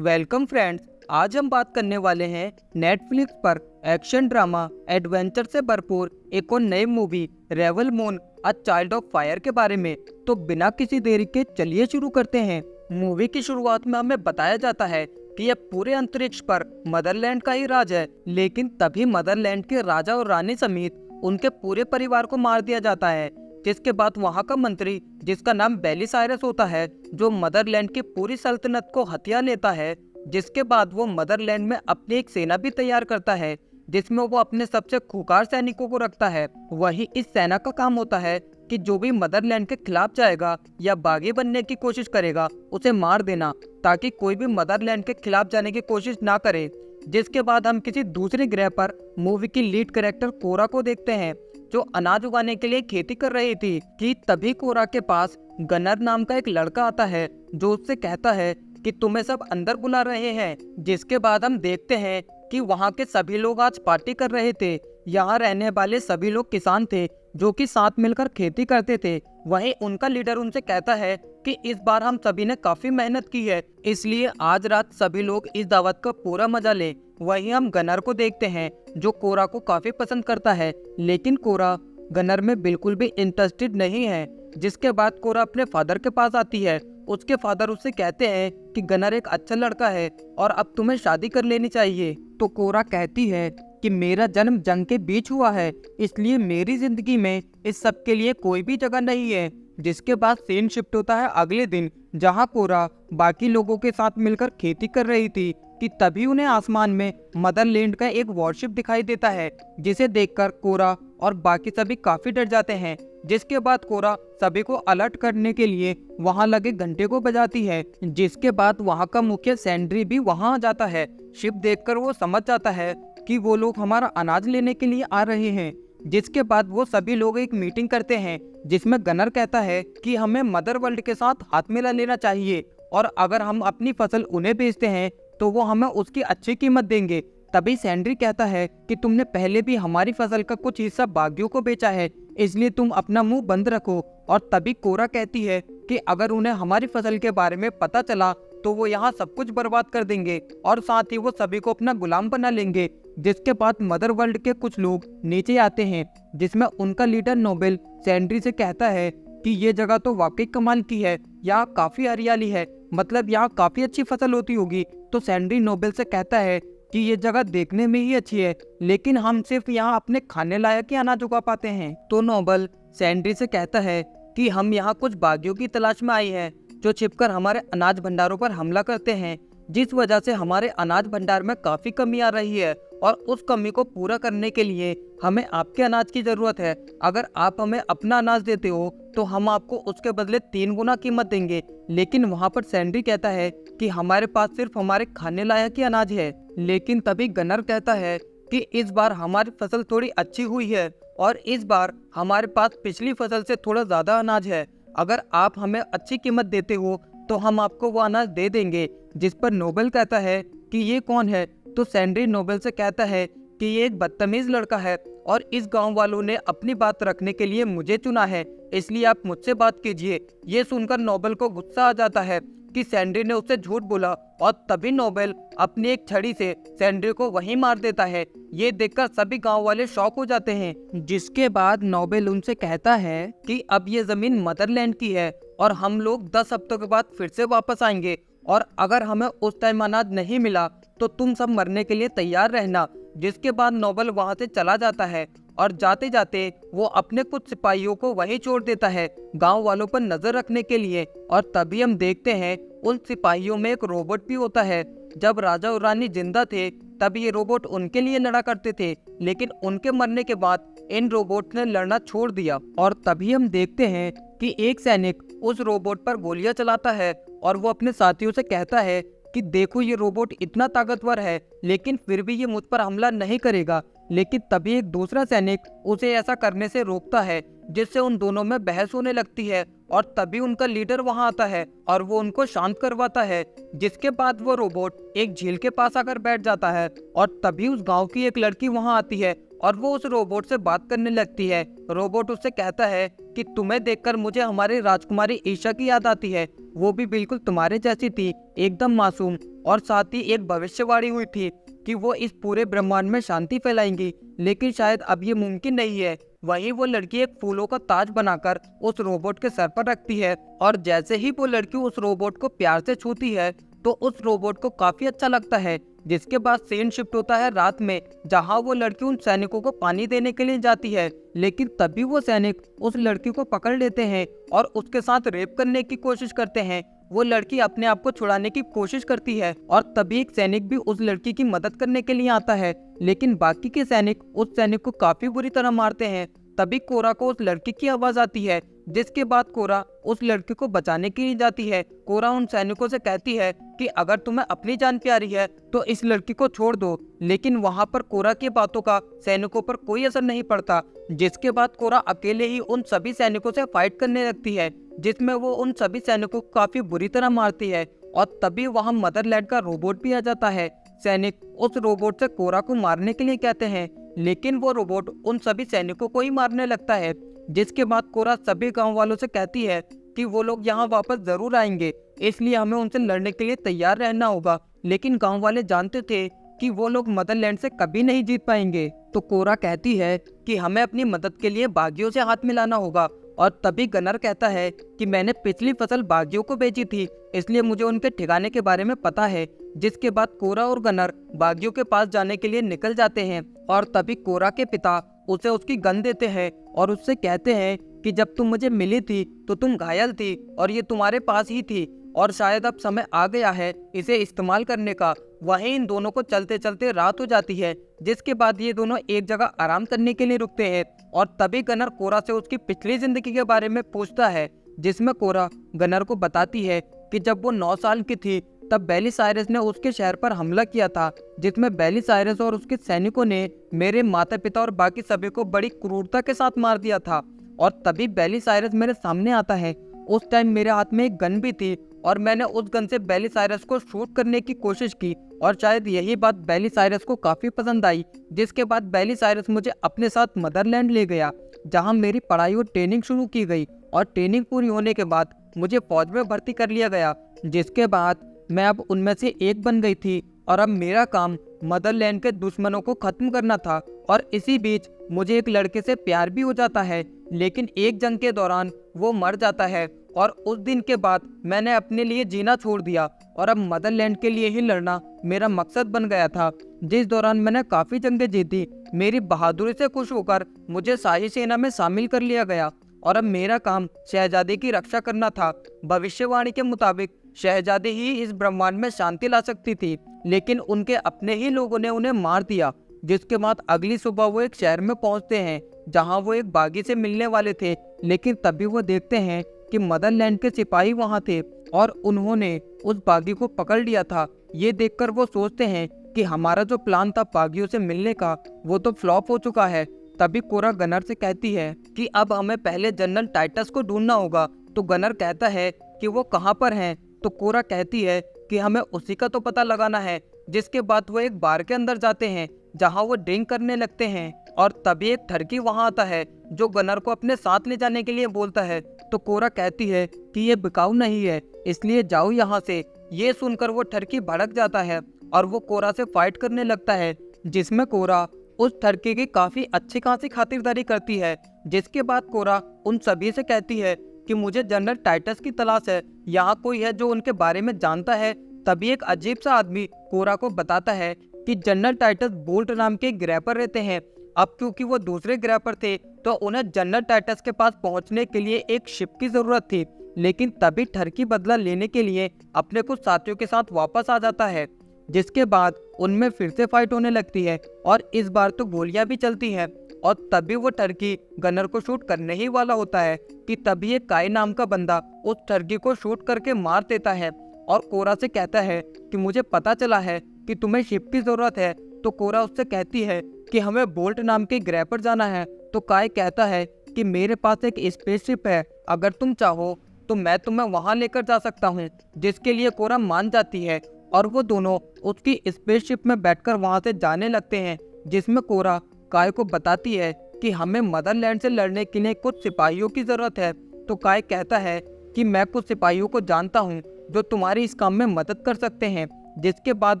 Welcome friends. आज हम बात करने वाले हैं नेटफ्लिक्स पर एक्शन ड्रामा एडवेंचर से भरपूर एक और नई मूवी रेवल Moon a child of fire के बारे में। तो बिना किसी देरी के चलिए शुरू करते हैं। मूवी की शुरुआत में हमें बताया जाता है कि यह पूरे अंतरिक्ष पर मदरलैंड का ही राज है, लेकिन तभी मदरलैंड के राजा और रानी समेत उनके पूरे परिवार को मार दिया जाता है। जिसके बाद वहां का मंत्री, जिसका नाम बेलिसाइरस होता है, जो मदरलैंड की पूरी सल्तनत को हथिया लेता है। जिसके बाद वो मदरलैंड में अपनी एक सेना भी तैयार करता है, जिसमें वो अपने सबसे खूंखार सैनिकों को रखता है। वही इस सेना का काम होता है कि जो भी मदरलैंड के खिलाफ जाएगा या बागी बनने की कोशिश करेगा, उसे मार देना, ताकि कोई भी मदरलैंड के खिलाफ जाने की कोशिश ना करे। जिसके बाद हम किसी दूसरे ग्रह पर मूवी की लीड कैरेक्टर कोरा को देखते हैं, जो अनाज उगाने के लिए खेती कर रही थी। कि तभी कोरा के पास गनर नाम का एक लड़का आता है, जो उससे कहता है कि तुम्हें सब अंदर बुला रहे हैं। जिसके बाद हम देखते हैं कि वहाँ के सभी लोग आज पार्टी कर रहे थे। यहाँ रहने वाले सभी लोग किसान थे, जो कि साथ मिलकर खेती करते थे। वहीं उनका लीडर उनसे कहता है कि इस बार हम सभी ने काफी मेहनत की है, इसलिए आज रात सभी लोग इस दावत का पूरा मजा लें। वहीं हम गनर को देखते हैं, जो कोरा को काफी पसंद करता है, लेकिन कोरा गनर में बिल्कुल भी इंटरेस्टेड नहीं है। जिसके बाद कोरा अपने फादर के पास आती है। उसके फादर उससे कहते हैं कि गनर एक अच्छा लड़का है और अब तुम्हें शादी कर लेनी चाहिए। तो कोरा कहती है कि मेरा जन्म जंग के बीच हुआ है, इसलिए मेरी जिंदगी में इस सब के लिए कोई भी जगह नहीं है। जिसके बाद सीन शिफ्ट होता है अगले दिन, जहां कोरा बाकी लोगों के साथ मिलकर खेती कर रही थी। कि तभी उन्हें आसमान में मदरलैंड का एक वॉरशिप दिखाई देता है, जिसे देखकर कोरा और बाकी सभी काफी डर जाते हैं। जिसके बाद कोरा सभी को अलर्ट करने के लिए वहां लगे घंटे को बजाती है। जिसके बाद वहां का मुखिया सैंड्री भी वहां आ जाता है। शिप देखकर वो समझ जाता है कि वो लोग हमारा अनाज लेने के लिए आ रहे हैं। जिसके बाद वो सभी लोग एक मीटिंग करते हैं, जिसमें गनर कहता है कि हमें मदर वर्ल्ड के साथ हाथ मिला लेना चाहिए, और अगर हम अपनी फसल उन्हें बेचते हैं तो वो हमें उसकी अच्छी कीमत देंगे। तभी सैंड्री कहता है कि तुमने पहले भी हमारी फसल का कुछ हिस्सा बागियों को बेचा है, इसलिए तुम अपना मुंह बंद रखो। और तभी कोरा कहती है कि अगर उन्हें हमारी फसल के बारे में पता चला तो वो यहाँ सब कुछ बर्बाद कर देंगे, और साथ ही वो सभी को अपना गुलाम बना लेंगे। जिसके बाद मदर वर्ल्ड के कुछ लोग नीचे आते हैं, जिसमें उनका लीडर नोबेल सैंड्री से कहता है कि ये जगह तो वाकई कमाल की है, यहाँ काफी हरियाली है, मतलब यहाँ काफी अच्छी फसल होती होगी। तो सैंड्री नोबेल से कहता है कि ये जगह देखने में ही अच्छी है, लेकिन हम सिर्फ यहाँ अपने खाने लायक ही अनाज उगा पाते हैं। तो नोबेल सैंड्री से कहता है कि हम यहाँ कुछ बागियों की तलाश में आए हैं, जो छिपकर हमारे अनाज भंडारों पर हमला करते हैं, जिस वजह से हमारे अनाज भंडार में काफी कमी आ रही है, और उस कमी को पूरा करने के लिए हमें आपके अनाज की जरूरत है। अगर आप हमें अपना अनाज देते हो तो हम आपको उसके बदले 3 गुना कीमत देंगे। लेकिन वहाँ पर सैंड्री कहता है कि हमारे पास सिर्फ हमारे खाने लायक ही अनाज है। लेकिन तभी गनर कहता है कि इस बार हमारी फसल थोड़ी अच्छी हुई है, और इस बार हमारे पास पिछली फसल से थोड़ा ज्यादा अनाज है। अगर आप हमें अच्छी कीमत देते हो तो हम आपको वो अनाज दे देंगे। जिस पर नोबेल कहता है कि ये कौन है। तो सैंड्री नोबेल से कहता है कि ये एक बदतमीज लड़का है, और इस गांव वालों ने अपनी बात रखने के लिए मुझे चुना है, इसलिए आप मुझसे बात कीजिए। ये सुनकर नोबेल को गुस्सा आ जाता है कि सैंड्री ने उससे झूठ बोला, और तभी नोबेल अपनी एक छड़ी से सैंड्री को वहीं मार देता है। ये देखकर सभी गांव वाले शॉक हो जाते हैं। जिसके बाद नोबेल उनसे कहता है कि अब ये जमीन मदरलैंड की है, और हम लोग 10 हफ्तों के बाद फिर से वापस आएंगे, और अगर हमें उस टाइम अनाज नहीं मिला तो तुम सब मरने के लिए तैयार रहना। जिसके बाद नोबेल वहां से चला जाता है, और जाते जाते वो अपने कुछ सिपाहियों को वहीं छोड़ देता है गांव वालों पर नजर रखने के लिए। और तभी हम देखते हैं उन सिपाहियों में एक रोबोट भी होता है। जब राजा और रानी जिंदा थे तब ये रोबोट उनके लिए लड़ा करते थे, लेकिन उनके मरने के बाद इन रोबोट ने लड़ना छोड़ दिया। और तभी हम देखते हैं कि एक सैनिक उस रोबोट पर गोलियां चलाता है, और वो अपने साथियों से कहता है कि देखो ये रोबोट इतना ताकतवर है, लेकिन फिर भी ये मुझ पर हमला नहीं करेगा। लेकिन तभी एक दूसरा सैनिक उसे ऐसा करने से रोकता है, जिससे उन दोनों में बहस होने लगती है। और तभी उनका लीडर वहां आता है और वो उनको शांत करवाता है। जिसके बाद वो रोबोट एक झील के पास आकर बैठ जाता है, और तभी उस गांव की एक लड़की वहां आती है और वो उस रोबोट से बात करने लगती है। रोबोट उससे कहता है कि तुम्हें देखकर मुझे हमारी राजकुमारी ईशा की याद आती है। वो भी बिल्कुल तुम्हारे जैसी थी, एकदम मासूम, और साथ ही एक भविष्यवाणी हुई थी कि वो इस पूरे ब्रह्मांड में शांति फैलाएंगी, लेकिन शायद अब ये मुमकिन नहीं है। वहीं वो लड़की एक फूलों का ताज बनाकर उस रोबोट के सर पर रखती है, और जैसे ही वो लड़की उस रोबोट को प्यार से छूती है तो उस रोबोट को काफी अच्छा लगता है। जिसके बाद सीन शिफ्ट होता है रात में, जहां वो लड़की उन सैनिकों को पानी देने के लिए जाती है, लेकिन तभी वो सैनिक उस लड़की को पकड़ लेते हैं और उसके साथ रेप करने की कोशिश करते हैं। वो लड़की अपने आप को छुड़ाने की कोशिश करती है और तभी एक सैनिक भी उस लड़की की मदद करने के लिए आता है, लेकिन बाकी के सैनिक उस सैनिक को काफी बुरी तरह मारते हैं। तभी कोरा को उस लड़की की आवाज आती है, जिसके बाद कोरा उस लड़की को बचाने के लिए जाती है। कोरा उन सैनिकों से कहती है कि अगर तुम्हें अपनी जान प्यारी है तो इस लड़की को छोड़ दो, लेकिन वहां पर कोरा की बातों का सैनिकों पर कोई असर नहीं पड़ता। जिसके बाद कोरा अकेले ही उन सभी सैनिकों से फाइट करने लगती है, जिसमें वो उन सभी सैनिकों को काफी बुरी तरह मारती है। और तभी वहां मदरलैंड का रोबोट भी आ जाता है। सैनिक उस रोबोट से कोरा को मारने के लिए कहते हैं, लेकिन वो रोबोट उन सभी सैनिकों को ही मारने लगता है। जिसके बाद कोरा सभी गांव वालों से कहती है कि वो लोग यहाँ वापस जरूर आएंगे, इसलिए हमें उनसे लड़ने के लिए तैयार रहना होगा। लेकिन गांव वाले जानते थे कि वो लोग मदरलैंड से कभी नहीं जीत पाएंगे। तो कोरा कहती है कि हमें अपनी मदद के लिए बागियों से हाथ मिलाना होगा। और तभी गनर कहता है कि मैंने पिछली फसल बागियों को बेची थी, इसलिए मुझे उनके ठिकाने के बारे में पता है। जिसके बाद कोरा और गनर बागियों के पास जाने के लिए निकल जाते हैं, और तभी कोरा के पिता उसे उसकी गन देते हैं और उससे कहते हैं कि जब तुम मुझे मिली थी तो तुम घायल थी और ये तुम्हारे पास ही थी, और शायद अब समय आ गया है इसे इस्तेमाल करने का। वहीं इन दोनों को चलते चलते रात हो जाती है, जिसके बाद ये दोनों एक जगह आराम करने के लिए रुकते हैं। और तभी गनर कोरा से उसकी पिछली जिंदगी के बारे में पूछता है, जिसमें कोरा गनर को बताती है कि जब वो 9 साल की थी तब बेलिसाइरस ने उसके शहर पर हमला किया था, जिसमें बेलिसाइरस और उसके सैनिकों ने मेरे माता पिता और बाकी सभी को बड़ी क्रूरता के साथ मार दिया था। और तभी बेलिसाइरस मेरे सामने आता है। उस टाइम मेरे हाथ में एक गन भी थी और मैंने उस गन से बेलिसाइरस को शूट करने की कोशिश की, और शायद यही बात बेलिसाइरस को काफी पसंद आई। जिसके बाद बेलिसाइरस मुझे अपने साथ मदरलैंड ले गया, जहां मेरी पढ़ाई और ट्रेनिंग शुरू की गई। और ट्रेनिंग पूरी होने के बाद मुझे फौज में भर्ती कर लिया गया, जिसके बाद मैं अब उनमें से एक बन गई थी। और अब मेरा काम मदरलैंड के दुश्मनों को खत्म करना था। और इसी बीच मुझे एक लड़के से प्यार भी हो जाता है, लेकिन एक जंग के दौरान वो मर जाता है। और उस दिन के बाद मैंने अपने लिए जीना छोड़ दिया और अब मदरलैंड के लिए ही लड़ना मेरा मकसद बन गया था, जिस दौरान मैंने काफी जंगें जीती। मेरी बहादुरी से खुश होकर मुझे शाही सेना में शामिल कर लिया गया, और अब मेरा काम शहजादे की रक्षा करना था। भविष्यवाणी के मुताबिक शहजादी ही इस ब्रह्मांड में शांति ला सकती थी, लेकिन उनके अपने ही लोगों ने उन्हें मार दिया। जिसके बाद अगली सुबह वो एक शहर में पहुंचते हैं, जहां वो एक बागी से मिलने वाले थे, लेकिन तभी वो देखते हैं कि मदरलैंड के सिपाही वहां थे और उन्होंने उस बागी को पकड़ लिया था। ये देखकर वो सोचते हैं कि हमारा जो प्लान था बागियों से मिलने का, वो तो फ्लॉप हो चुका है। तभी कोरा गनर से कहती है कि अब हमें पहले जनरल टाइटस को ढूंढना होगा। तो गनर कहता है कि वो कहाँ पर हैं। तो कोरा कहती है कि हमें उसी का तो पता लगाना है। जिसके बाद वो एक बार के अंदर जाते हैं, जहां वो ड्रिंक करने लगते हैं, और तभी एक ठरकी वहां आता है जो गनर को अपने साथ ले जाने के लिए बोलता है। तो कोरा कहती है कि ये बिकाऊ नहीं है, इसलिए जाओ यहाँ से। ये सुनकर वो ठरकी भड़क जाता है और वो कोरा से फाइट करने लगता है, जिसमें कोरा उस ठरकी की काफी अच्छी खासी खातिरदारी करती है। जिसके बाद कोरा उन सभी से कहती है कि मुझे जनरल टाइटस की तलाश है, यहाँ कोई है जो उनके बारे में जानता है। तभी एक अजीब सा आदमी कोरा को बताता है कि जनरल टाइटस बोल्ट नाम के ग्रह पर रहते हैं। अब क्योंकि वो दूसरे ग्रह पर थे तो उन्हें जनरल टाइटस के पास पहुंचने के लिए एक शिप की जरूरत थी, लेकिन तभी ठरकी बदला लेने के लिए अपने कुछ साथियों के साथ वापस आ जाता है। जिसके बाद उनमें फिर से फाइट होने लगती है और इस बार तो गोलियां भी चलती हैं। और तभी वो टर्की गनर को शूट करने ही वाला होता है कि तभी एक काई नाम का बंदा उस टर्की को शूट करके मार देता है और कोरा से कहता है कि मुझे पता चला है कि तुम्हें शिप की जरूरत है। तो कोरा उससे कहती है कि हमें बोल्ट नाम के ग्रह पर जाना है। तो काय कहता है कि मेरे पास एक स्पेसशिप है, अगर तुम चाहो तो मैं तुम्हें वहां लेकर जा सकता हूँ। जिसके लिए कोरा मान जाती है और वो दोनों उसकी स्पेसशिप में बैठकर वहां से जाने लगते हैं, जिसमें कोरा काय को बताती है कि हमें मदरलैंड से लड़ने के लिए कुछ सिपाहियों की जरूरत है। तो काय कहता है कि मैं कुछ सिपाहियों को जानता हूँ जो तुम्हारी इस काम में मदद कर सकते हैं। जिसके बाद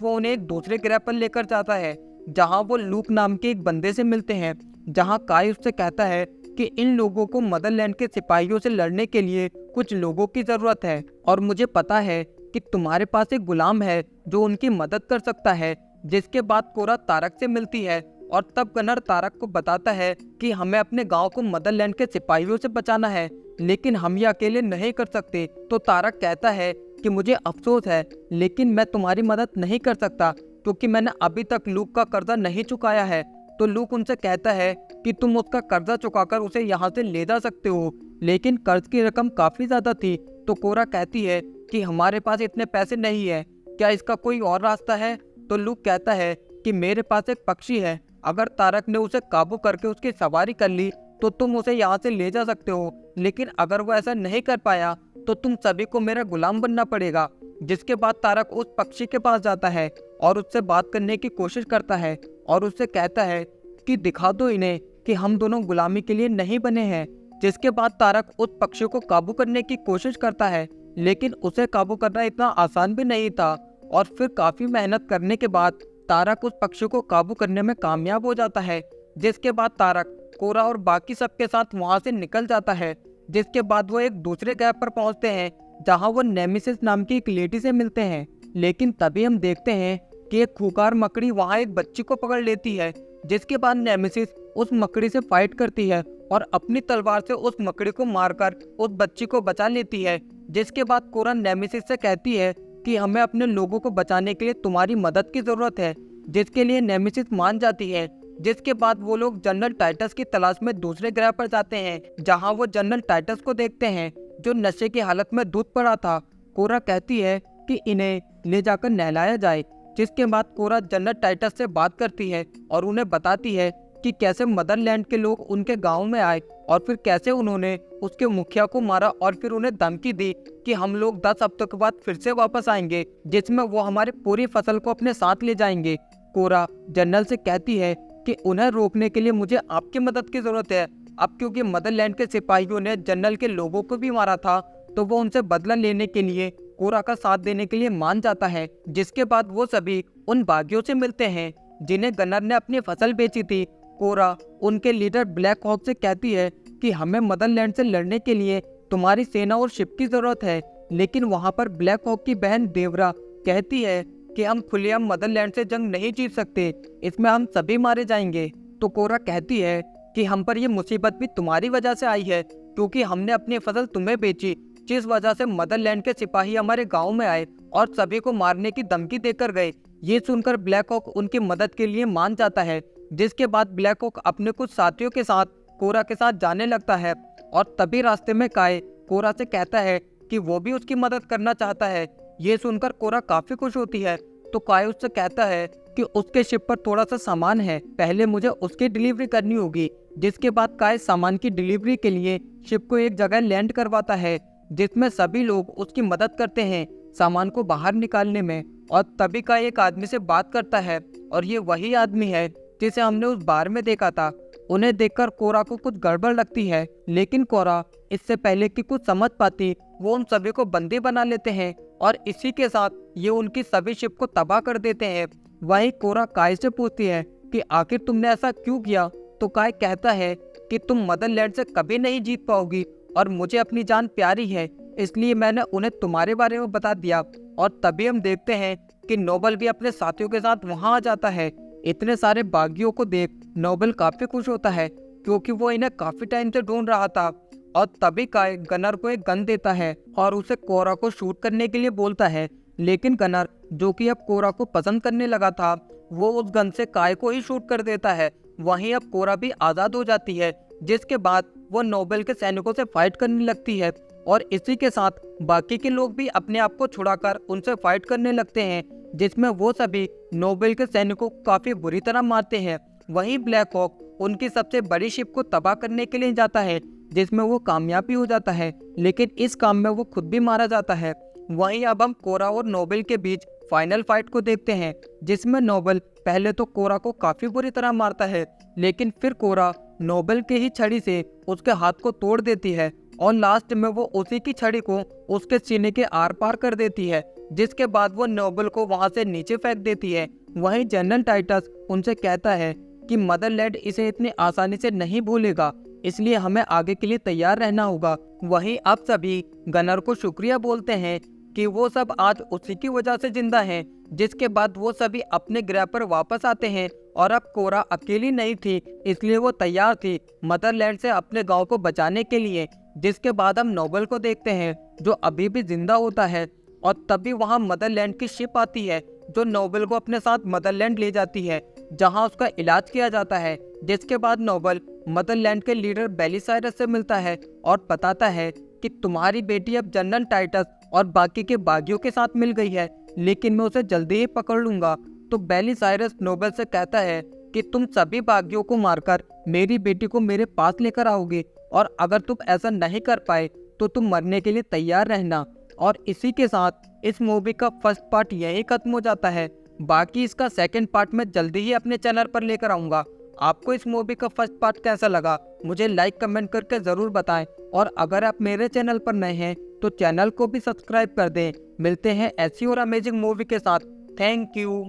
वो उन्हें एक दूसरे ग्रह पर लेकर जाता है जहाँ वो लूक नाम के एक बंदे से मिलते हैं, जहाँ काय उससे कहता है कि इन लोगों को मदरलैंड के सिपाहियों से लड़ने के लिए कुछ लोगों की जरूरत है और मुझे पता है कि तुम्हारे पास एक गुलाम है जो उनकी मदद कर सकता है। जिसके बाद कोरा तारक से मिलती है और तब गनर तारक को बताता है कि हमें अपने गांव को मदरलैंड के सिपाहियों से बचाना है, लेकिन हम ये अकेले नहीं कर सकते। तो तारक कहता है कि मुझे अफसोस है लेकिन मैं तुम्हारी मदद नहीं कर सकता क्योंकि मैंने अभी तक लूक का कर्जा नहीं चुकाया है। तो लूक उनसे कहता है कि तुम उसका कर्जा चुकाकर उसे यहाँ से ले जा सकते हो, लेकिन कर्ज की रकम काफी ज्यादा थी। तो कोरा कहती है कि हमारे पास इतने पैसे नहीं है, क्या इसका कोई और रास्ता है? तो लूक कहता है कि मेरे पास एक पक्षी है, अगर तारक ने उसे काबू करके उसकी सवारी कर ली तो तुम उसे यहाँ से ले जा सकते हो, लेकिन अगर वो ऐसा नहीं कर पाया तो तुम सभी को मेरा गुलाम बनना पड़ेगा। जिसके बाद तारक उस पक्षी के पास जाता है और उससे बात करने की कोशिश करता है और उससे कहता है कि दिखा दो इन्हें कि हम दोनों गुलामी के लिए नहीं बने हैं। जिसके बाद तारक उस पक्षी को काबू करने की कोशिश करता है, लेकिन उसे काबू करना इतना आसान भी नहीं था और फिर काफी मेहनत करने के बाद तारक उस पक्षी को काबू करने में कामयाब हो जाता है। जिसके बाद तारक कोरा और बाकी सबके साथ वहां से निकल जाता है। जिसके बाद वो एक दूसरे ग्रह पर पहुंचते हैं जहां वो नेमिसिस नाम की एक लेडी से मिलते हैं, लेकिन तभी हम देखते हैं कि एक खूंखार मकड़ी वहां एक बच्ची को पकड़ लेती है। जिसके बाद नेमिसिस उस मकड़ी से फाइट करती है और अपनी तलवार से उस मकड़ी को मारकर उस बच्ची को बचा लेती है। जिसके बाद कोरा नेमिसिस से कहती है कि हमें अपने लोगों को बचाने के लिए तुम्हारी मदद की जरूरत है, जिसके लिए नेमिसिस मान जाती है। जिसके बाद वो लोग जनरल टाइटस की तलाश में दूसरे ग्रह पर जाते हैं जहां वो जनरल टाइटस को देखते हैं जो नशे की हालत में दूध पड़ा था। कोरा कहती है कि इन्हें ले जाकर नहलाया जाए। जिसके बाद कोरा जनरल टाइटस से बात करती है और उन्हें बताती है कि कैसे मदरलैंड के लोग उनके गांव में आए और फिर कैसे उन्होंने उसके मुखिया को मारा और फिर उन्हें धमकी दी कि हम लोग 10 हफ्तों के बाद फिर से वापस आएंगे जिसमें वो हमारी पूरी फसल को अपने साथ ले जाएंगे। कोरा जनरल से कहती है कि उन्हें रोकने के लिए मुझे आपकी मदद की जरूरत है। अब क्योंकि मदरलैंड के सिपाहियों ने जनरल के लोगों को भी मारा था तो वो उनसे बदला लेने के लिए कोरा का साथ देने के लिए मान जाता है। जिसके बाद वो सभी उन बागियों से मिलते हैं जिन्हें गनर ने अपनी फसल बेची थी। कोरा उनके लीडर ब्लैक हॉक से कहती है कि हमें मदरलैंड से लड़ने के लिए तुम्हारी सेना और शिप की जरूरत है, लेकिन वहाँ पर ब्लैक हॉक की बहन देवरा कहती है कि हम खुलेआम मदरलैंड से जंग नहीं जीत सकते, इसमें हम सभी मारे जाएंगे। तो कोरा कहती है कि हम पर यह मुसीबत भी तुम्हारी वजह से आई है क्योंकि हमने अपनी फसल तुम्हें बेची, जिस वजह से मदरलैंड के सिपाही हमारे गांव में आए और सभी को मारने की धमकी देकर गए। ये सुनकर ब्लैक हॉक उनकी मदद के लिए मान जाता है। जिसके बाद ब्लैक हॉक अपने कुछ साथियों के साथ कोरा के साथ जाने लगता है और तभी रास्ते में काय कोरा से कहता है कि वो भी उसकी मदद करना चाहता है। ये सुनकर कोरा काफी खुश होती है। तो काय उससे कहता है कि उसके शिप पर थोड़ा सा सामान है, पहले मुझे उसकी डिलीवरी करनी होगी। जिसके बाद काय सामान की डिलीवरी के लिए शिप को एक जगह लैंड करवाता है जिसमें सभी लोग उसकी मदद करते हैं सामान को बाहर निकालने में। और तभी काय एक आदमी से बात करता है और ये वही आदमी है जिसे हमने उस बार में देखा था। उन्हें देखकर कोरा को कुछ गड़बड़ लगती है, लेकिन कोरा इससे पहले कि कुछ समझ पाती वो उन सभी को बंदी बना लेते हैं और इसी के साथ ये उनकी सभी शिप को तबाह कर देते हैं। वहीं कोरा काय से पूछती है कि आखिर तुमने ऐसा क्यों किया। तो काय कहता है कि तुम मदरलैंड से कभी नहीं जीत पाओगी और मुझे अपनी जान प्यारी है, इसलिए मैंने उन्हें तुम्हारे बारे में बता दिया। और तभी हम देखते हैं कि नोबल भी अपने साथियों के साथ वहां आ जाता है। इतने सारे बागियों को देख नोबल काफी खुश होता है क्योंकि वो इन्हें काफी टाइम से ढूंढ रहा था। और तभी काय गनर को एक गन देता है और उसे कोरा को शूट करने के लिए बोलता है, लेकिन गनर जो कि अब कोरा को पसंद करने लगा था वो उस गन से काय को ही शूट कर देता है। वहीं अब कोरा भी आजाद हो जाती है। जिसके बाद वो नोबल के सैनिकों से फाइट करने लगती है और इसी के साथ बाकी के लोग भी अपने आप को छुड़ाकर उनसे फाइट करने लगते हैं, जिसमें वो सभी नोबल के सैनिकों को काफी बुरी तरह मारते हैं। वहीं ब्लैक हॉक उनकी सबसे बड़ी शिप को तबाह करने के लिए जाता है जिसमें वो कामयाब भी हो जाता है, लेकिन इस काम में वो खुद भी मारा जाता है। वहीं अब हम कोरा और नोबल के बीच फाइनल फाइट को देखते हैं, जिसमें नोबल पहले तो कोरा को काफी बुरी तरह मारता है, लेकिन फिर कोरा नोबल के ही छड़ी से उसके हाथ को तोड़ देती है और लास्ट में वो उसी की छड़ी को उसके सीने के आर पार कर देती है, जिसके बाद वो नोबल को वहां से नीचे फेंक देती है। वहीं जनरल टाइटस उनसे कहता है कि मदरलैंड इसे इतनी आसानी से नहीं भूलेगा, इसलिए हमें आगे के लिए तैयार रहना होगा। वहीं अब सभी गनर को शुक्रिया बोलते हैं कि वो सब आज उसी की वजह से जिंदा हैं। जिसके बाद वो सभी अपने ग्रह पर वापस आते हैं और अब कोरा अकेली नहीं थी, इसलिए वो तैयार थी मदरलैंड से अपने गांव को बचाने के लिए। जिसके बाद हम नोबल को देखते हैं जो अभी भी जिंदा होता है और तभी वहां मदरलैंड की शिप आती है जो नोबल को अपने साथ मदरलैंड ले जाती है, जहां उसका इलाज किया जाता है। जिसके बाद नोबल मदरलैंड के लीडर बेलिसाइरस से मिलता है और बताता है कि तुम्हारी बेटी अब जनरल टाइटस और बाकी के बागियों के साथ मिल गई है, लेकिन मैं उसे जल्दी ही पकड़ लूंगा। तो बेलिसाइरस नोबल से कहता है कि तुम सभी बागियों को मारकर मेरी बेटी को मेरे पास लेकर आओगे, और अगर तुम ऐसा नहीं कर पाए तो तुम मरने के लिए तैयार रहना। और इसी के साथ इस मूवी का फर्स्ट पार्ट यहीं खत्म हो जाता है। बाकी इसका सेकंड पार्ट मैं जल्दी ही अपने चैनल पर लेकर आऊँगा। आपको इस मूवी का फर्स्ट पार्ट कैसा लगा मुझे लाइक कमेंट करके ज़रूर बताएं, और अगर आप मेरे चैनल पर नए हैं तो चैनल को भी सब्सक्राइब कर दें। मिलते हैं ऐसी और अमेजिंग मूवी के साथ। Thank you.